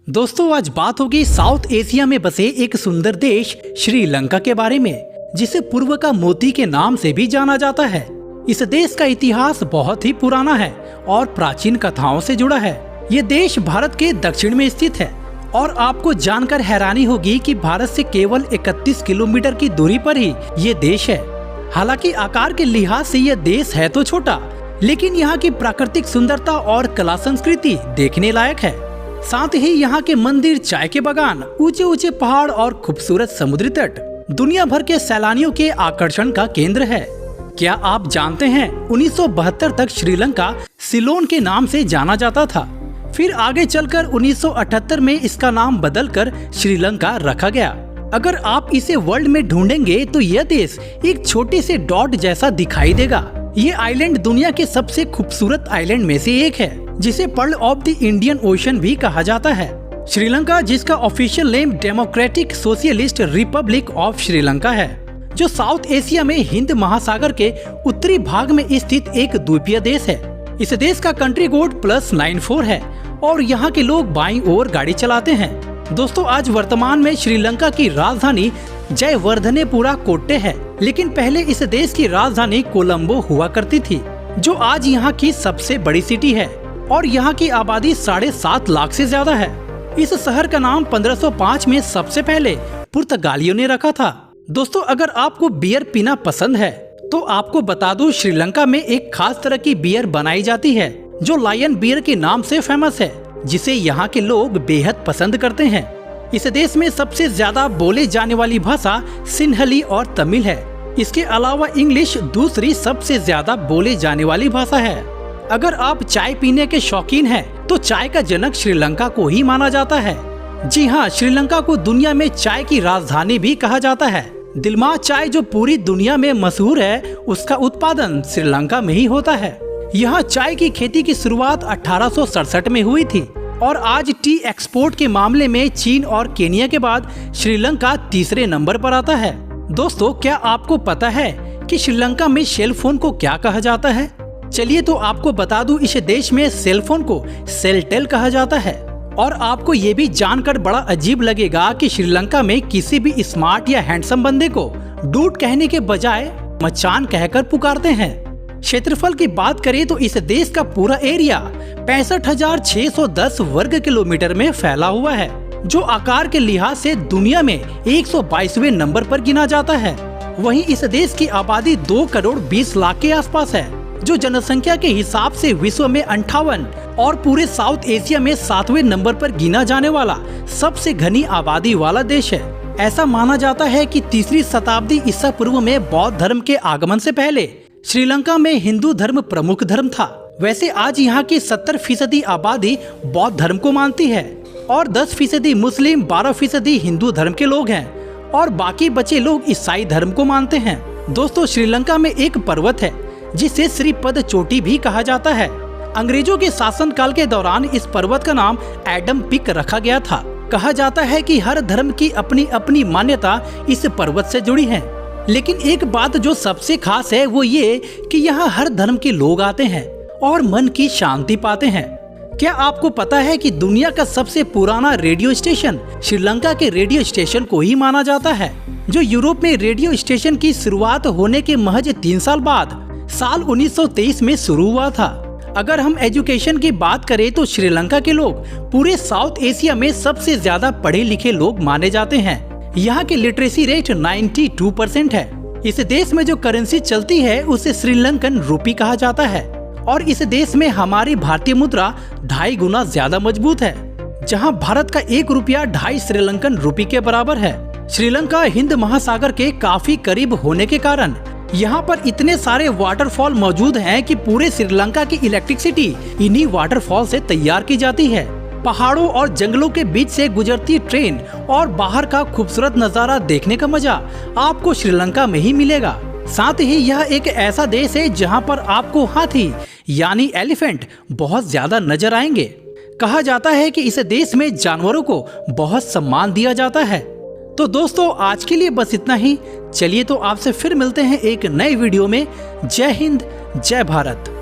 दोस्तों आज बात होगी साउथ एशिया में बसे एक सुंदर देश श्रीलंका के बारे में, जिसे पूर्व का मोती के नाम से भी जाना जाता है। इस देश का इतिहास बहुत ही पुराना है और प्राचीन कथाओं से जुड़ा है। ये देश भारत के दक्षिण में स्थित है और आपको जानकर हैरानी होगी कि भारत से केवल 31 किलोमीटर की दूरी पर ही ये देश है। हालांकि आकार के लिहाज से यह देश है तो छोटा, लेकिन यहाँ की प्राकृतिक सुंदरता और कला संस्कृति देखने लायक है। साथ ही यहाँ के मंदिर, चाय के बागान, ऊंचे ऊंचे पहाड़ और खूबसूरत समुद्री तट दुनिया भर के सैलानियों के आकर्षण का केंद्र है। क्या आप जानते हैं 1972 तक श्रीलंका सिलोन के नाम से जाना जाता था। फिर आगे चलकर 1978 में इसका नाम बदलकर श्रीलंका रखा गया। अगर आप इसे वर्ल्ड में ढूंढेंगे तो यह देश एक छोटे से डॉट जैसा दिखाई देगा। ये आइलैंड दुनिया के सबसे खूबसूरत आइलैंड में से एक है, जिसे pearl of the Indian ocean भी कहा जाता है। श्रीलंका, जिसका official name democratic socialist Republic of Sri Lanka है, जो साउथ एशिया में हिंद महासागर के उत्तरी भाग में स्थित एक द्वीपीय देश है। इस देश का कंट्री कोड +94 है और यहाँ के लोग बाईं ओर गाड़ी चलाते हैं। दोस्तों आज वर्तमान में श्रीलंका की राजधानी जयवर्धनेपुरा कोट्टे है, लेकिन पहले इस देश की राजधानी कोलंबो हुआ करती थी, जो आज यहाँ की सबसे बड़ी सिटी है और यहाँ की आबादी 7.5 लाख से ज्यादा है। इस शहर का नाम 1505 में सबसे पहले पुर्तगालियों ने रखा था। दोस्तों अगर आपको बियर पीना पसंद है तो आपको बता दूं, श्रीलंका में एक खास तरह की बियर बनाई जाती है जो लायन बियर के नाम से फेमस है, जिसे यहाँ के लोग बेहद पसंद करते हैं। इस देश में सबसे ज्यादा बोले जाने वाली भाषा सिन्हली और तमिल है। इसके अलावा इंग्लिश दूसरी सबसे ज्यादा बोले जाने वाली भाषा है। अगर आप चाय पीने के शौकीन हैं, तो चाय का जनक श्रीलंका को ही माना जाता है। जी हाँ, श्रीलंका को दुनिया में चाय की राजधानी भी कहा जाता है। दिलमा चाय जो पूरी दुनिया में मशहूर है, उसका उत्पादन श्रीलंका में ही होता है। यहाँ चाय की खेती की शुरुआत 1867 में हुई थी और आज टी एक्सपोर्ट के मामले में चीन और केनिया के बाद श्रीलंका तीसरे नंबर पर आता है। दोस्तों क्या आपको पता है कि श्रीलंका में सेल फोन को क्या कहा जाता है? चलिए तो आपको बता दूं, इस देश में सेल फोन को सेलटेल कहा जाता है। और आपको ये भी जानकर बड़ा अजीब लगेगा कि श्रीलंका में किसी भी स्मार्ट या हैंडसम बंदे को डूड कहने के बजाय मचान कहकर पुकारते हैं। क्षेत्रफल की बात करें तो इस देश का पूरा एरिया 65,610 वर्ग किलोमीटर में फैला हुआ है, जो आकार के लिहाज से दुनिया में 122वें नंबर पर गिना जाता है। वहीं इस देश की आबादी 2 करोड़ 20 लाख के आसपास है, जो जनसंख्या के हिसाब से विश्व में 58 और पूरे साउथ एशिया में 7वें नंबर पर गिना जाने वाला सबसे घनी आबादी वाला देश है। ऐसा माना जाता है कि 3री शताब्दी ईसा पूर्व में बौद्ध धर्म के आगमन से पहले श्रीलंका में हिंदू धर्म प्रमुख धर्म था। वैसे आज यहाँ की 70% आबादी बौद्ध धर्म को मानती है और 10% मुस्लिम, 12% हिंदू धर्म के लोग हैं और बाकी बचे लोग ईसाई धर्म को मानते हैं। दोस्तों श्रीलंका में एक पर्वत है जिसे श्रीपद चोटी भी कहा जाता है। अंग्रेजों के शासनकाल के दौरान इस पर्वत का नाम एडम पिक रखा गया था। कहा जाता है कि हर धर्म की अपनी अपनी मान्यता इस पर्वत से जुड़ी है, लेकिन एक बात जो सबसे खास है वो ये कि यहाँ हर धर्म के लोग आते हैं और मन की शांति पाते हैं। क्या आपको पता है कि दुनिया का सबसे पुराना रेडियो स्टेशन श्रीलंका के रेडियो स्टेशन को ही माना जाता है, जो यूरोप में रेडियो स्टेशन की शुरुआत होने के महज 3 साल बाद साल 1923 में शुरू हुआ था। अगर हम एजुकेशन की बात करें तो श्रीलंका के लोग पूरे साउथ एशिया में सबसे ज्यादा पढ़े लिखे लोग माने जाते हैं। यहाँ की लिटरेसी रेट 92% है। इस देश में जो करेंसी चलती है उसे श्रीलंकन रूपी कहा जाता है और इस देश में हमारी भारतीय मुद्रा 2.5 गुना ज्यादा मजबूत है, जहाँ भारत का 1 रुपया 2.5 श्रीलंकन रूपी के बराबर है। श्रीलंका हिंद महासागर के काफी करीब होने के कारण यहाँ पर इतने सारे वाटरफॉल मौजूद हैं कि पूरे श्रीलंका की इलेक्ट्रिसिटी इन्हीं वाटरफॉल से तैयार की जाती है। पहाड़ों और जंगलों के बीच से गुजरती ट्रेन और बाहर का खूबसूरत नजारा देखने का मजा आपको श्रीलंका में ही मिलेगा। साथ ही यह एक ऐसा देश है जहाँ पर आपको हाथी यानी एलिफेंट बहुत ज्यादा नजर आएंगे। कहा जाता है कि इस देश में जानवरों को बहुत सम्मान दिया जाता है। तो दोस्तों आज के लिए बस इतना ही। चलिए तो आपसे फिर मिलते हैं एक नए वीडियो में। जय हिंद, जय भारत।